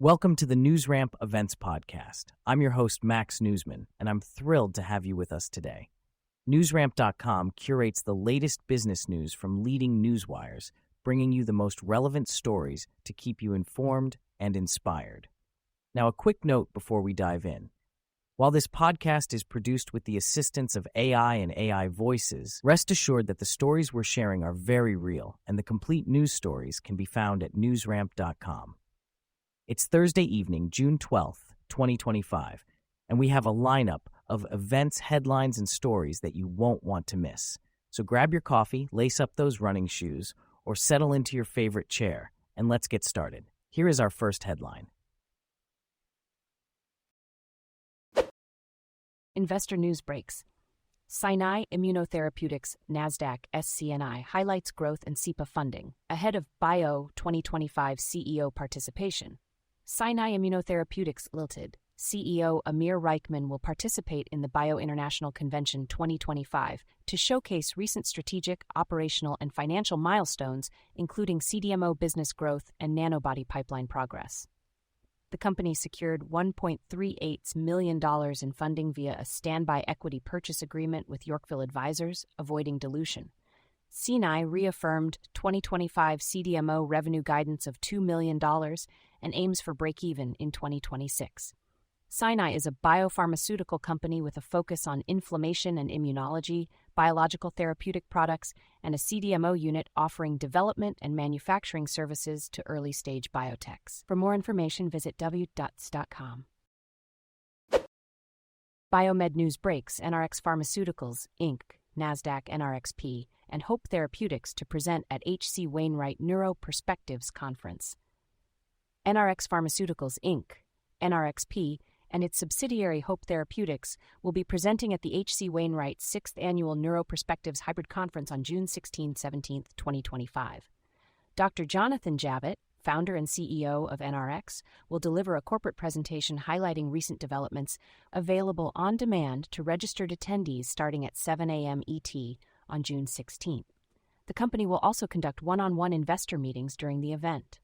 Welcome to the NewsRamp Events Podcast. I'm your host, Max Newsman, and I'm thrilled to have you with us today. NewsRamp.com curates the latest business news from leading newswires, bringing you the most relevant stories to keep you informed and inspired. Now, a quick note before we dive in. While this podcast is produced with the assistance of AI and AI voices, rest assured that the stories we're sharing are very real, and the complete news stories can be found at NewsRamp.com. It's Thursday evening, June 12th, 2025, and we have a lineup of events, headlines, and stories that you won't want to miss. So grab your coffee, lace up those running shoes, or settle into your favorite chair, and let's get started. Here is our first headline. Investor news breaks. Scinai Immunotherapeutics, NASDAQ SCNI, highlights growth in SEPA funding, ahead of Bio 2025 CEO participation. Scinai Immunotherapeutics Ltd. CEO Amir Reichman will participate in the Bio International Convention 2025 to showcase recent strategic, operational, and financial milestones, including CDMO business growth and nanobody pipeline progress. The company secured $1.38 million in funding via a standby equity purchase agreement with Yorkville Advisors, avoiding dilution. Scinai reaffirmed 2025 CDMO revenue guidance of $2 million and aims for break-even in 2026. Scinai is a biopharmaceutical company with a focus on inflammation and immunology, biological therapeutic products, and a CDMO unit offering development and manufacturing services to early-stage biotechs. For more information, visit w.ts.com. Biomed news breaks. NRx Pharmaceuticals, Inc., NASDAQ NRxP, and Hope Therapeutics to present at H.C. Wainwright Neuro Perspectives Conference. NRx Pharmaceuticals, Inc., NRxP, and its subsidiary Hope Therapeutics will be presenting at the H.C. Wainwright 6th Annual Neuro Perspectives Hybrid Conference on June 16-17, 2025. Dr. Jonathan Javitt, founder and CEO of NRx, will deliver a corporate presentation highlighting recent developments, available on demand to registered attendees starting at 7 a.m. ET on June 16th. The company will also conduct one-on-one investor meetings during the event.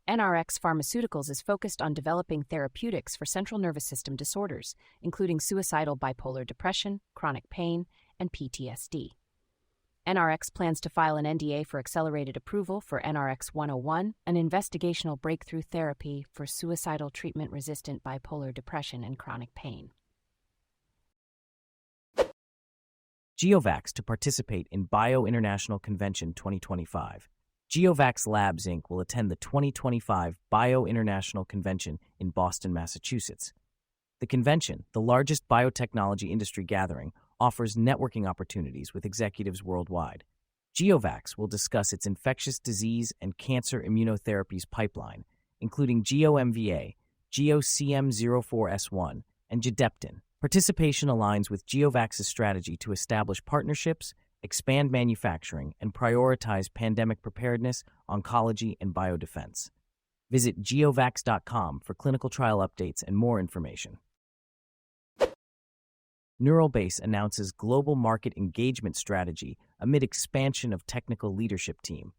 NRx Pharmaceuticals is focused on developing therapeutics for central nervous system disorders, including suicidal bipolar depression, chronic pain, and PTSD. NRx plans to file an NDA for accelerated approval for NRx 101, an investigational breakthrough therapy for suicidal treatment-resistant bipolar depression and chronic pain. GeoVax to participate in Bio International Convention 2025. GeoVax Labs, Inc. will attend the 2025 Bio International Convention in Boston, Massachusetts. The convention, the largest biotechnology industry gathering, offers networking opportunities with executives worldwide. GeoVax will discuss its infectious disease and cancer immunotherapies pipeline, including GeoMVA, GeoCM04S1, and Gedeptin. Participation aligns with GeoVax's strategy to establish partnerships, expand manufacturing, and prioritize pandemic preparedness, oncology, and biodefense. Visit geovax.com for clinical trial updates and more information. Neuralbase announces global market engagement strategy amid expansion of technical leadership team.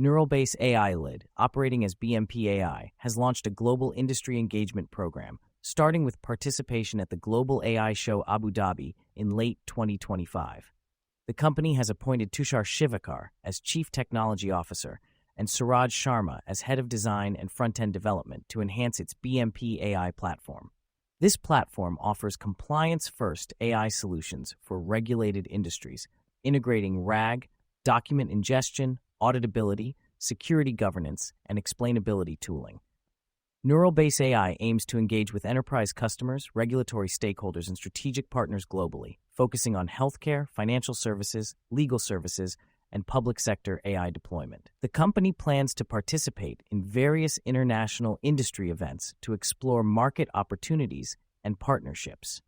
Neuralbase AI Lid, operating as BMP AI, has launched a global industry engagement program, starting with participation at the Global AI Show Abu Dhabi in late 2025. The company has appointed Tushar Shivakar as Chief Technology Officer and Suraj Sharma as Head of Design and Front-End Development to enhance its BMP AI platform. This platform offers compliance-first AI solutions for regulated industries, integrating RAG, document ingestion, auditability, security governance, and explainability tooling. Neuralbase AI aims to engage with enterprise customers, regulatory stakeholders, and strategic partners globally, focusing on healthcare, financial services, legal services, and public sector AI deployment. The company plans to participate in various international industry events to explore market opportunities and partnerships.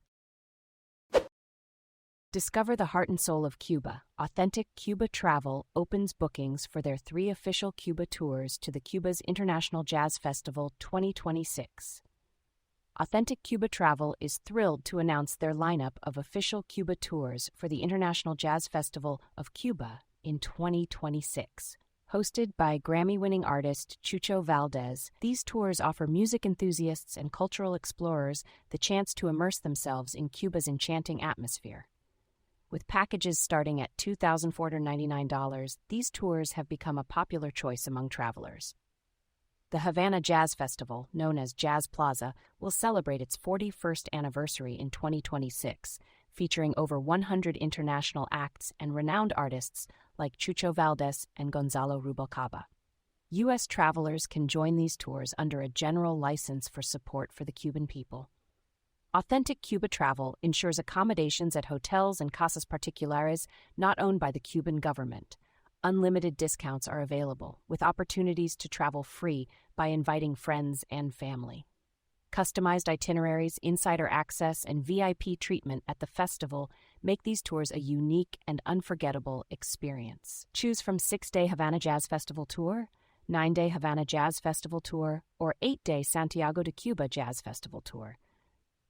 Discover the heart and soul of Cuba. Authentic Cuba Travel opens bookings for their 3 official Cuba tours to the Cuba's International Jazz Festival 2026. Authentic Cuba Travel is thrilled to announce their lineup of official Cuba tours for the International Jazz Festival of Cuba in 2026. Hosted by Grammy-winning artist Chucho Valdez, these tours offer music enthusiasts and cultural explorers the chance to immerse themselves in Cuba's enchanting atmosphere. With packages starting at $2,499, these tours have become a popular choice among travelers. The Havana Jazz Festival, known as Jazz Plaza, will celebrate its 41st anniversary in 2026, featuring over 100 international acts and renowned artists like Chucho Valdez and Gonzalo Rubalcaba. U.S. travelers can join these tours under a general license for support for the Cuban people. Authentic Cuba Travel ensures accommodations at hotels and casas particulares not owned by the Cuban government. Unlimited discounts are available, with opportunities to travel free by inviting friends and family. Customized itineraries, insider access, and VIP treatment at the festival make these tours a unique and unforgettable experience. Choose from 6-day Havana Jazz Festival Tour, 9-day Havana Jazz Festival Tour, or 8-day Santiago de Cuba Jazz Festival Tour.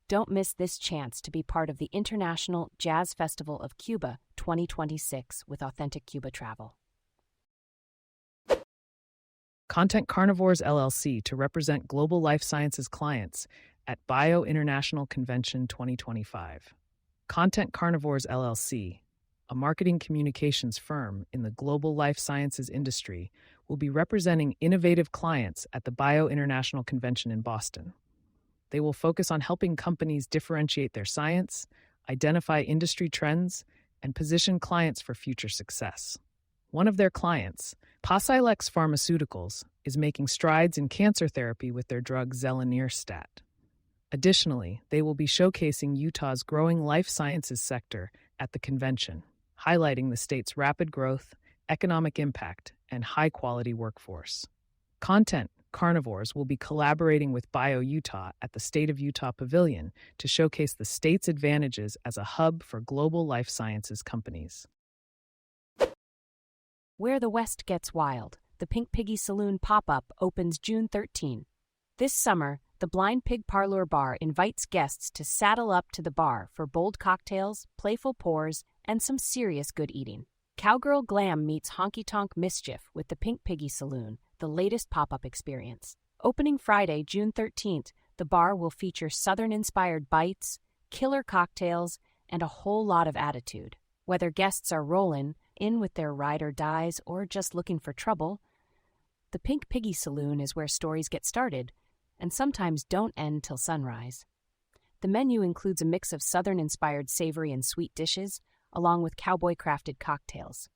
Don't miss this chance to be part of the International Jazz Festival of Cuba 2026 with Authentic Cuba Travel. Content Carnivores LLC to represent global life sciences clients at Bio International Convention 2025. Content Carnivores LLC, a marketing communications firm in the global life sciences industry, will be representing innovative clients at the Bio International Convention in Boston. They will focus on helping companies differentiate their science, identify industry trends, and position clients for future success. One of their clients, NRx Pharmaceuticals, is making strides in cancer therapy with their drug zelenirstat. Additionally, they will be showcasing Utah's growing life sciences sector at the convention, highlighting the state's rapid growth, economic impact, and high-quality workforce. Content Carnivores will be collaborating with Bio Utah at the State of Utah Pavilion to showcase the state's advantages as a hub for global life sciences companies. Where the West Gets Wild, the Pink Piggy Saloon pop-up opens June 13. This summer, the Blind Pig Parlor Bar invites guests to saddle up to the bar for bold cocktails, playful pours, and some serious good eating. Cowgirl glam meets honky-tonk mischief with the Pink Piggy Saloon, the latest pop-up experience. Opening Friday, June 13th, the bar will feature Southern-inspired bites, killer cocktails, and a whole lot of attitude. Whether guests are rollin' in with their ride or dies or just looking for trouble, the Pink Piggy Saloon is where stories get started and sometimes don't end till sunrise. The menu includes a mix of Southern-inspired savory and sweet dishes, along with cowboy-crafted cocktails.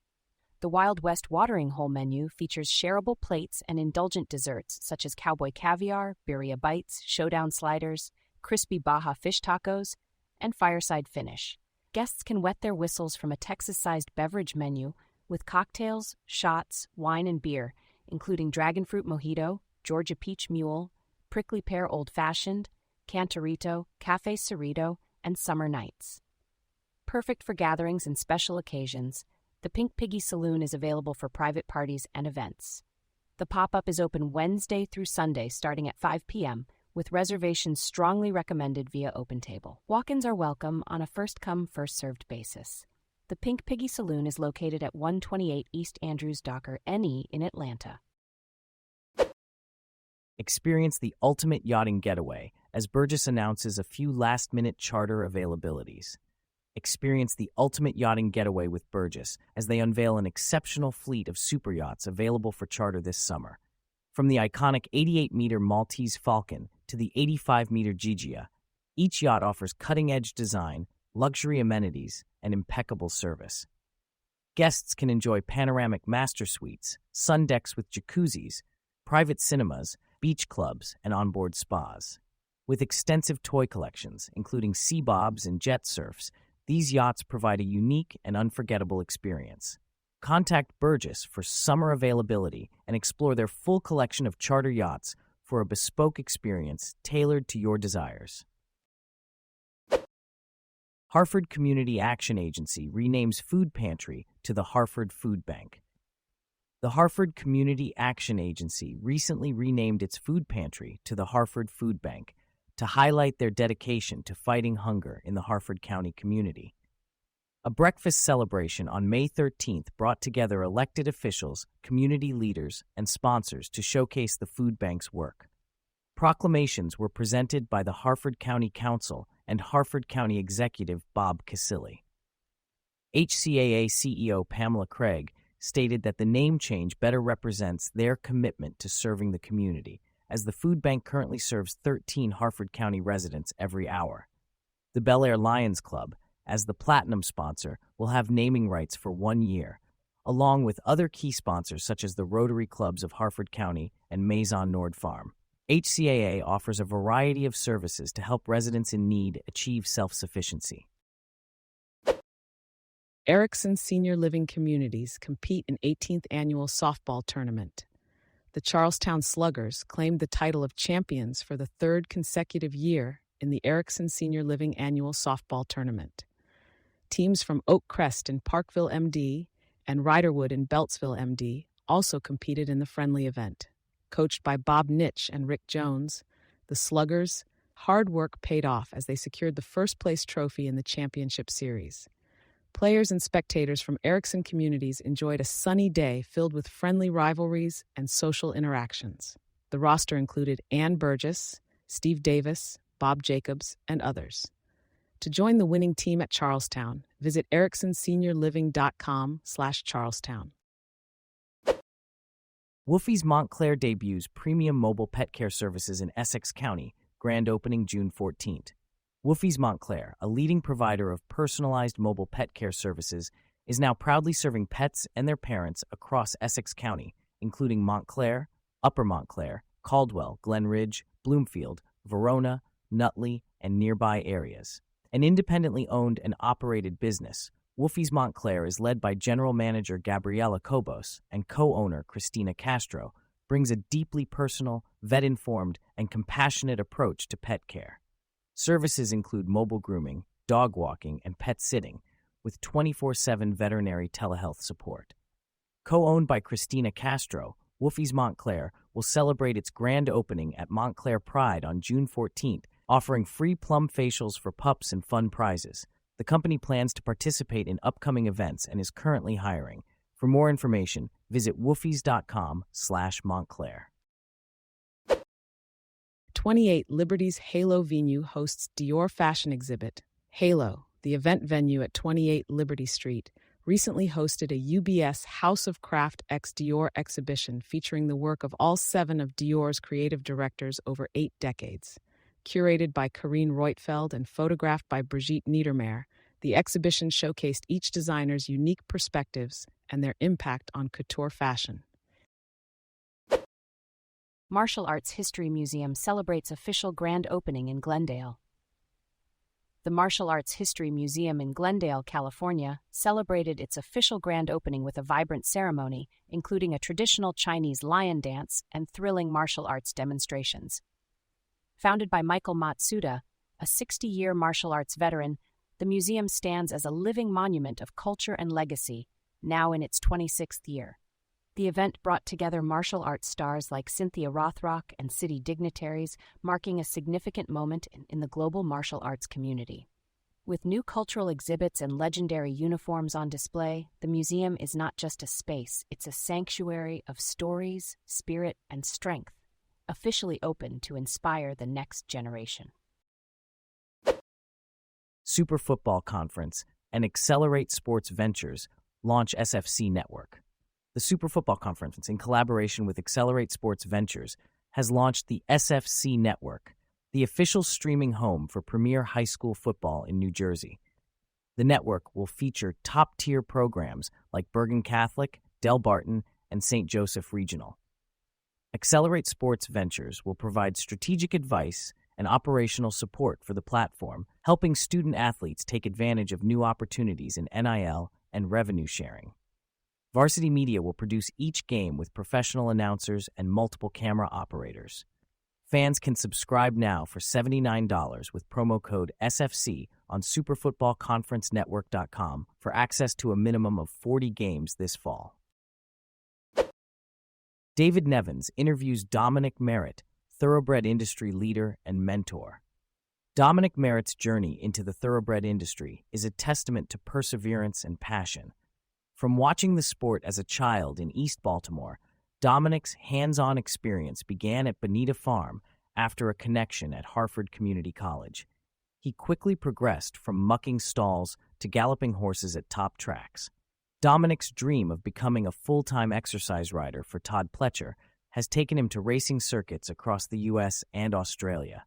The Wild West Watering Hole menu features shareable plates and indulgent desserts such as cowboy caviar, birria bites, showdown sliders, crispy Baja fish tacos, and fireside finish. Guests can wet their whistles from a Texas-sized beverage menu with cocktails, shots, wine, and beer, including dragon fruit mojito, Georgia peach mule, prickly pear old-fashioned, Cantarito, Cafe Cerrito, and summer nights. Perfect for gatherings and special occasions, the Pink Piggy Saloon is available for private parties and events. The pop-up is open Wednesday through Sunday starting at 5 p.m., with reservations strongly recommended via OpenTable. Walk-ins are welcome on a first-come, first-served basis. The Pink Piggy Saloon is located at 128 East Andrews Docker, NE in Atlanta. Experience the ultimate yachting getaway as Burgess announces a few last-minute charter availabilities. Experience the ultimate yachting getaway with Burgess as they unveil an exceptional fleet of super yachts available for charter this summer. From the iconic 88-meter Maltese Falcon to the 85-meter Gigia, each yacht offers cutting-edge design, luxury amenities, and impeccable service. Guests can enjoy panoramic master suites, sun decks with jacuzzis, private cinemas, beach clubs, and onboard spas. With extensive toy collections, including sea bobs and jet surfs, these yachts provide a unique and unforgettable experience. Contact Burgess for summer availability and explore their full collection of charter yachts for a bespoke experience tailored to your desires. Harford Community Action Agency renames Food Pantry to the Harford Food Bank. The Harford Community Action Agency recently renamed its food pantry to the Harford Food Bank to highlight their dedication to fighting hunger in the Harford County community. A breakfast celebration on May 13th brought together elected officials, community leaders, and sponsors to showcase the food bank's work. Proclamations were presented by the Harford County Council and Harford County Executive Bob Casilli. HCAA CEO Pamela Craig stated that the name change better represents their commitment to serving the community, as the food bank currently serves 13 Harford County residents every hour. The Bel Air Lions Club, as the platinum sponsor, will have naming rights for 1 year, along with other key sponsors such as the Rotary Clubs of Harford County and Maison Nord Farm. HCAA offers a variety of services to help residents in need achieve self-sufficiency. Erickson Senior Living Communities compete in 18th Annual Softball Tournament. The Charlestown Sluggers claimed the title of champions for the third consecutive year in the Erickson Senior Living Annual Softball Tournament. Teams from Oak Crest in Parkville, MD, and Riderwood in Beltsville, MD, also competed in the friendly event. Coached by Bob Nitsch and Rick Jones, the Sluggers' hard work paid off as they secured the first-place trophy in the championship series. Players and spectators from Erickson communities enjoyed a sunny day filled with friendly rivalries and social interactions. The roster included Ann Burgess, Steve Davis, Bob Jacobs, and others. To join the winning team at Charlestown, visit ericksonseniorliving.com/Charlestown. Wolfie's Montclair debuts premium mobile pet care services in Essex County, grand opening June 14th. Wolfie's Montclair, a leading provider of personalized mobile pet care services, is now proudly serving pets and their parents across Essex County, including Montclair, Upper Montclair, Caldwell, Glen Ridge, Bloomfield, Verona, Nutley, and nearby areas. An independently owned and operated business, Wolfie's Montclair is led by General Manager Gabriela Cobos and co-owner Christina Castro, brings a deeply personal, vet-informed, and compassionate approach to pet care. Services include mobile grooming, dog walking, and pet sitting, with 24/7 veterinary telehealth support. Co-owned by Christina Castro, Wolfie's Montclair will celebrate its grand opening at Montclair Pride on June 14th, offering free plum facials for pups and fun prizes. The company plans to participate in upcoming events and is currently hiring. For more information, visit wolfies.com/Montclair. 28 Liberty's Halo venue hosts Dior fashion exhibit. Halo, the event venue at 28 Liberty Street, recently hosted a UBS House of Craft x Dior exhibition featuring the work of all 7 of Dior's creative directors over 8 decades. Curated by Karine Reutfeld and photographed by Brigitte Niedermeyer, the exhibition showcased each designer's unique perspectives and their impact on couture fashion. Martial Arts History Museum celebrates official grand opening in Glendale. The Martial Arts History Museum in Glendale, California, celebrated its official grand opening with a vibrant ceremony, including a traditional Chinese lion dance and thrilling martial arts demonstrations. Founded by Michael Matsuda, a 60-year martial arts veteran, the museum stands as a living monument of culture and legacy, now in its 26th year. The event brought together martial arts stars like Cynthia Rothrock and city dignitaries, marking a significant moment in the global martial arts community. With new cultural exhibits and legendary uniforms on display, the museum is not just a space, it's a sanctuary of stories, spirit, and strength, officially open to inspire the next generation. Super Football Conference and Accelerate Sports Ventures launch SFC Network. The Super Football Conference, in collaboration with Accelerate Sports Ventures, has launched the SFC Network, the official streaming home for premier high school football in New Jersey. The network will feature top-tier programs like Bergen Catholic, Del Barton, and St. Joseph Regional. Accelerate Sports Ventures will provide strategic advice and operational support for the platform, helping student-athletes take advantage of new opportunities in NIL and revenue sharing. Varsity Media will produce each game with professional announcers and multiple camera operators. Fans can subscribe now for $79 with promo code SFC on superfootballconferencenetwork.com for access to a minimum of 40 games this fall. David Nevins interviews Dominic Merritt, thoroughbred industry leader and mentor. Dominic Merritt's journey into the thoroughbred industry is a testament to perseverance and passion. From watching the sport as a child in East Baltimore, Dominic's hands-on experience began at Bonita Farm after a connection at Harford Community College. He quickly progressed from mucking stalls to galloping horses at top tracks. Dominic's dream of becoming a full-time exercise rider for Todd Pletcher has taken him to racing circuits across the U.S. and Australia.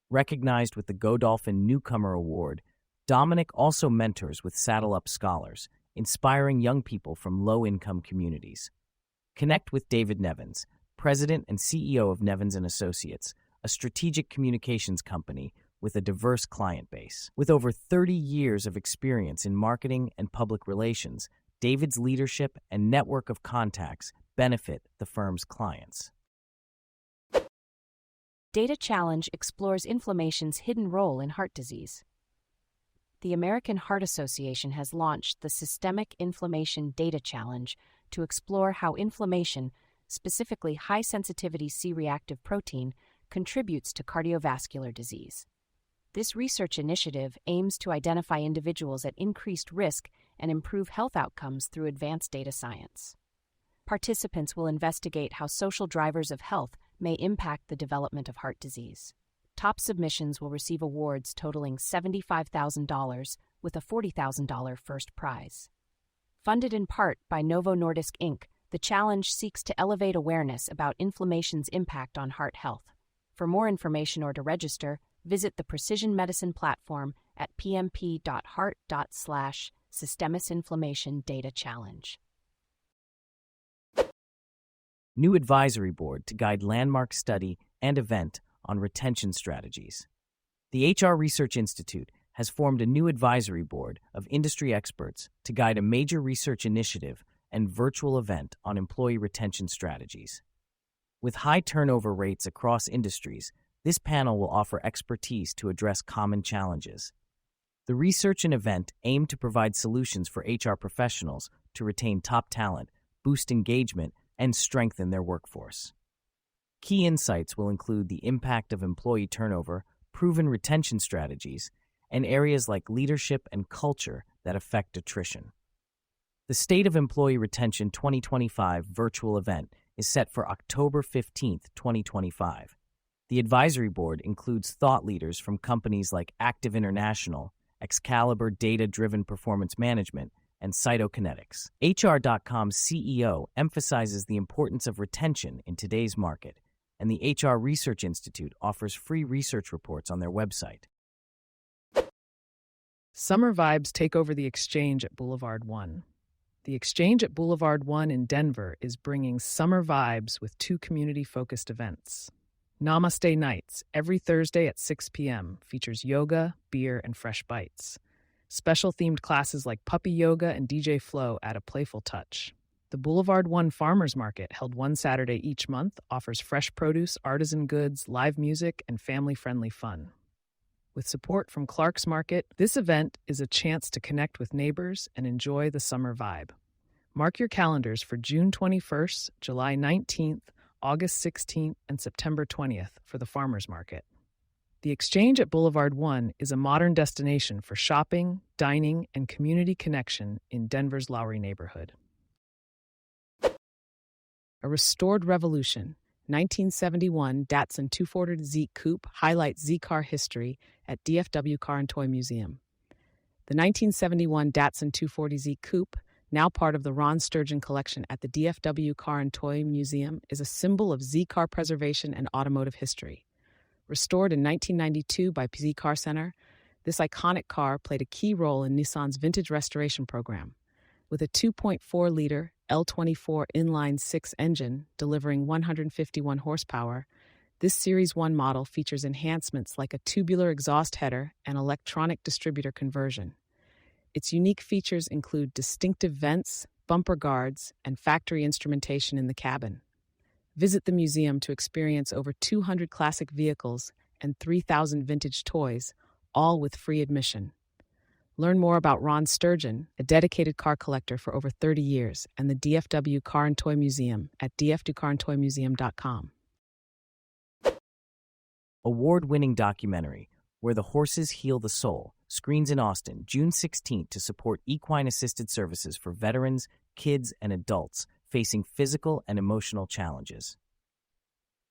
Recognized with the Godolphin Newcomer Award, Dominic also mentors with Saddle Up Scholars, inspiring young people from low-income communities. Connect with David Nevins, President and CEO of Nevins & Associates, a strategic communications company with a diverse client base. With over 30 years of experience in marketing and public relations, David's leadership and network of contacts benefit the firm's clients. Data Challenge explores inflammation's hidden role in heart disease. The American Heart Association has launched the Systemic Inflammation Data Challenge to explore how inflammation, specifically high-sensitivity C-reactive protein, contributes to cardiovascular disease. This research initiative aims to identify individuals at increased risk and improve health outcomes through advanced data science. Participants will investigate how social drivers of health may impact the development of heart disease. Top submissions will receive awards totaling $75,000 with a $40,000 first prize. Funded in part by Novo Nordisk Inc., the challenge seeks to elevate awareness about inflammation's impact on heart health. For more information or to register, visit the Precision Medicine platform at pmp.heart./Systemis Inflammation Data Challenge. New advisory board to guide landmark study and event on retention strategies. The HR Research Institute has formed a new advisory board of industry experts to guide a major research initiative and virtual event on employee retention strategies. With high turnover rates across industries, this panel will offer expertise to address common challenges. The research and event aim to provide solutions for HR professionals to retain top talent, boost engagement, and strengthen their workforce. Key insights will include the impact of employee turnover, proven retention strategies, and areas like leadership and culture that affect attrition. The State of Employee Retention 2025 virtual event is set for October 15, 2025. The advisory board includes thought leaders from companies like Active International, Excalibur Data-Driven Performance Management, and Cytokinetics. HR.com's CEO emphasizes the importance of retention in today's market, and the HR Research Institute offers free research reports on their website. Summer vibes take over the Exchange at Boulevard 1. The Exchange at Boulevard 1 in Denver is bringing summer vibes with 2 community-focused events. Namaste Nights, every Thursday at 6 p.m., features yoga, beer, and fresh bites. Special themed classes like puppy yoga and DJ Flow add a playful touch. The Boulevard 1 Farmers Market, held one Saturday each month, offers fresh produce, artisan goods, live music, and family-friendly fun. With support from Clark's Market, this event is a chance to connect with neighbors and enjoy the summer vibe. Mark your calendars for June 21st, July 19th, August 16th, and September 20th for the Farmers Market. The Exchange at Boulevard 1 is a modern destination for shopping, dining, and community connection in Denver's Lowry neighborhood. A restored revolution, 1971 Datsun 240Z Coupe highlights Z-Car history at DFW Car and Toy Museum. The 1971 Datsun 240Z Coupe, now part of the Ron Sturgeon collection at the DFW Car and Toy Museum, is a symbol of Z-Car preservation and automotive history. Restored in 1992 by Z-Car Center, this iconic car played a key role in Nissan's vintage restoration program. With a 2.4-liter L24 inline-6 engine delivering 151 horsepower, this Series 1 model features enhancements like a tubular exhaust header and electronic distributor conversion. Its unique features include distinctive vents, bumper guards, and factory instrumentation in the cabin. Visit the museum to experience over 200 classic vehicles and 3,000 vintage toys, all with free admission. Learn more about Ron Sturgeon, a dedicated car collector for over 30 years, and the DFW Car and Toy Museum at dfwcarandtoymuseum.com. Award-winning documentary, Where the Horses Heal the Soul, screens in Austin, June 16th to support equine-assisted services for veterans, kids, and adults facing physical and emotional challenges.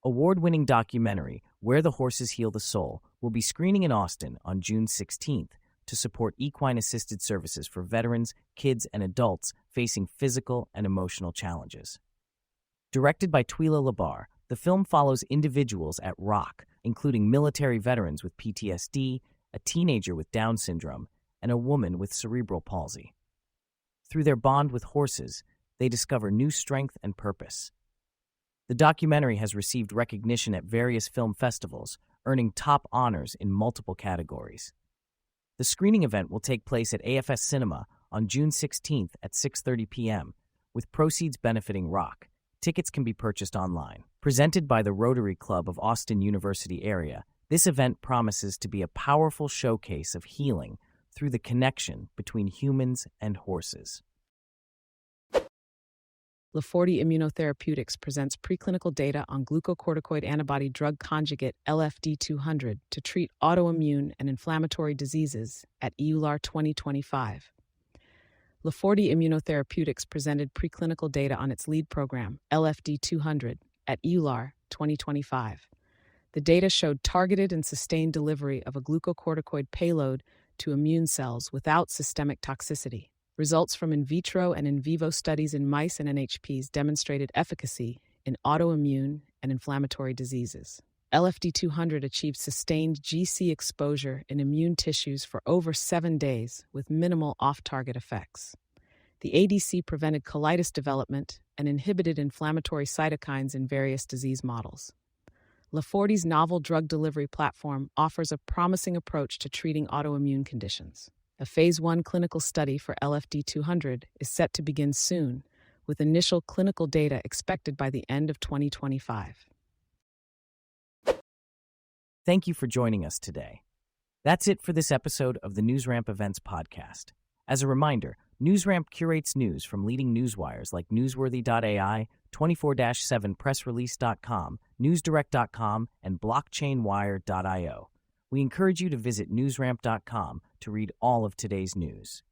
Award-winning documentary, Where the Horses Heal the Soul, will be screening in Austin on June 16th to support equine-assisted services for veterans, kids, and adults facing physical and emotional challenges. Directed by Twyla Labar, the film follows individuals at Rock, including military veterans with PTSD, a teenager with Down syndrome, and a woman with cerebral palsy. Through their bond with horses, they discover new strength and purpose. The documentary has received recognition at various film festivals, earning top honors in multiple categories. The screening event will take place at AFS Cinema on June 16th at 6:30 p.m., with proceeds benefiting Rock. Tickets can be purchased online. Presented by the Rotary Club of Austin University area, this event promises to be a powerful showcase of healing through the connection between humans and horses. Scinai Immunotherapeutics presents preclinical data on glucocorticoid antibody drug conjugate LFD-200 to treat autoimmune and inflammatory diseases at EULAR 2025. Scinai Immunotherapeutics presented preclinical data on its lead program, LFD-200, at EULAR 2025. The data showed targeted and sustained delivery of a glucocorticoid payload to immune cells without systemic toxicity. Results from in vitro and in vivo studies in mice and NHPs demonstrated efficacy in autoimmune and inflammatory diseases. LFD-200 achieved sustained GC exposure in immune tissues for over 7 days with minimal off-target effects. The ADC prevented colitis development and inhibited inflammatory cytokines in various disease models. Scinai's novel drug delivery platform offers a promising approach to treating autoimmune conditions. A Phase 1 clinical study for LFD-200 is set to begin soon, with initial clinical data expected by the end of 2025. Thank you for joining us today. That's it for this episode of the NewsRamp Events podcast. As a reminder, NewsRamp curates news from leading newswires like Newsworthy.ai, 24/7pressrelease.com, NewsDirect.com, and BlockchainWire.io. We encourage you to visit newsramp.com to read all of today's news.